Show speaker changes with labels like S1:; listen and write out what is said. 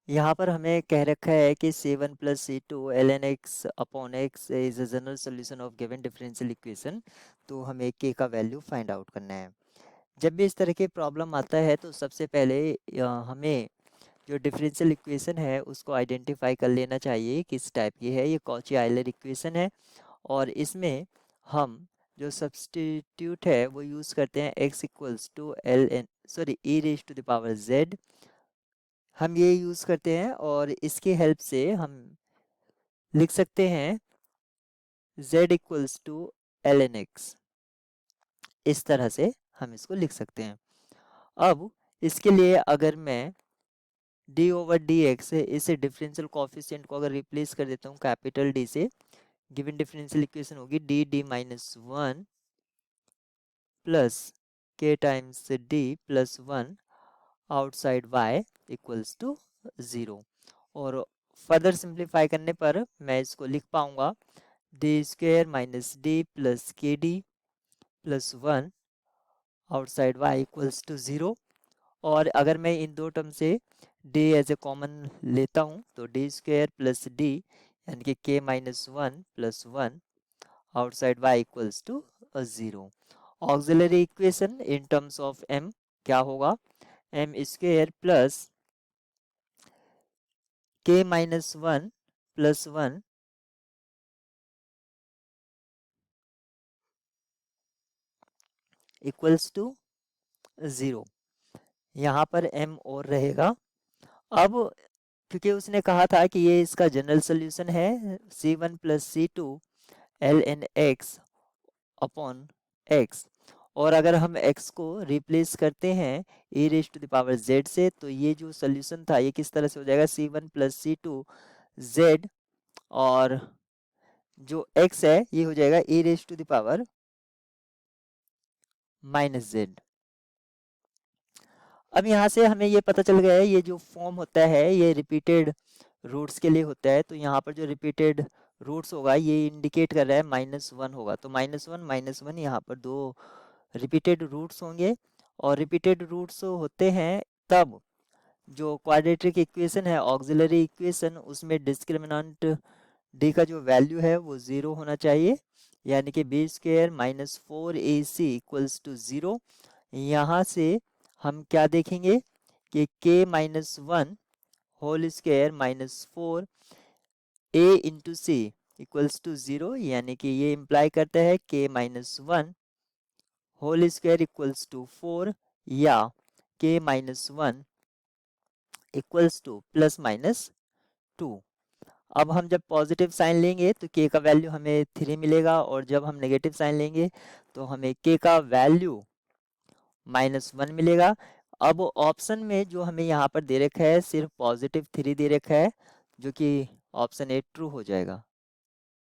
S1: यहाँ पर हमें कह रखा है कि C1 plus C2 ln x upon x is a general solution of given differential equation. तो हमें k का वैल्यू फाइंड आउट करना है। जब भी इस तरह की प्रॉब्लम आता है तो सबसे पहले हमें जो डिफरेंशियल इक्वेशन है उसको आइडेंटिफाई कर लेना चाहिए किस टाइप की है। ये कॉची आयलर इक्वेशन है और इसमें हम जो सब्स्टिट्यूट है वो यूज़ करते हैं x equals to L N sorry e raise to the power z। हम ये यूज़ करते हैं और इसकी हेल्प से हम लिख सकते हैं z equals to L N x. इस तरह से हम इसको लिख सकते हैं। अब इसके लिए अगर मैं d ओवर डी एक्स इस डिफरेंशियल कोफिशिएंट को अगर रिप्लेस कर देता हूँ कैपिटल D से, गिवन डिफरेंशियल इक्वेशन होगी D minus one plus K times d plus one outside y equals to zero. और फर्दर सिंप्लीफाई करने पर मैं इसको लिख पाऊंगा D square minus D plus K D plus one outside y equals to zero. और अगर मैं इन दो टर्म से d एज ए कॉमन लेता हूँ तो डी स्क्वेयर प्लस डी यानी कि k minus one plus one outside y equals to zero. Auxiliary equation in terms of m क्या होगा, m square plus k minus one plus one equals to zero. यहाँ पर m और रहेगा। अब क्योंकि उसने कहा था कि ये इसका जनरल सोल्यूशन है C1 plus C2 L N x upon x. और अगर हम x को रिप्लेस करते हैं e raise to the power z से तो ये जो सोल्यूशन था ये किस तरह से हो जाएगा C1 प्लस C2 z और जो x है ये हो जाएगा e raise to the power minus z. अब यहाँ से हमें ये पता चल गया है ये जो फॉर्म होता है ये रिपीटेड रूट्स के लिए होता है। तो यहाँ पर जो रिपीटेड रूट्स होगा ये इंडिकेट कर रहा है माइनस वन होगा। तो माइनस वन यहाँ पर दो रिपीटेड रूट्स होंगे। और रिपीटेड रूट्स होते हैं तब जो क्वाड्रेटिक इक्वेशन है ऑक्सिलरी इक्वेशन उसमें डिस्क्रिमिनेंट d का जो वैल्यू है वो ज़ीरो होना चाहिए, यानी कि B square minus four A C equals to zero. यहाँ से हम क्या देखेंगे कि k minus one whole square minus four A into C equals to zero, यानी कि ये इम्प्लाई करता है k minus one whole square equals to four या k minus one equals to plus minus two. अब हम जब पॉजिटिव साइन लेंगे तो k का वैल्यू हमें थ्री मिलेगा और जब हम नेगेटिव साइन लेंगे तो हमें k का वैल्यू माइनस वन मिलेगा। अब ऑप्शन में जो हमें यहाँ पर दे रखा है सिर्फ पॉजिटिव थ्री दे रखा है जो कि ऑप्शन ए ट्रू हो जाएगा।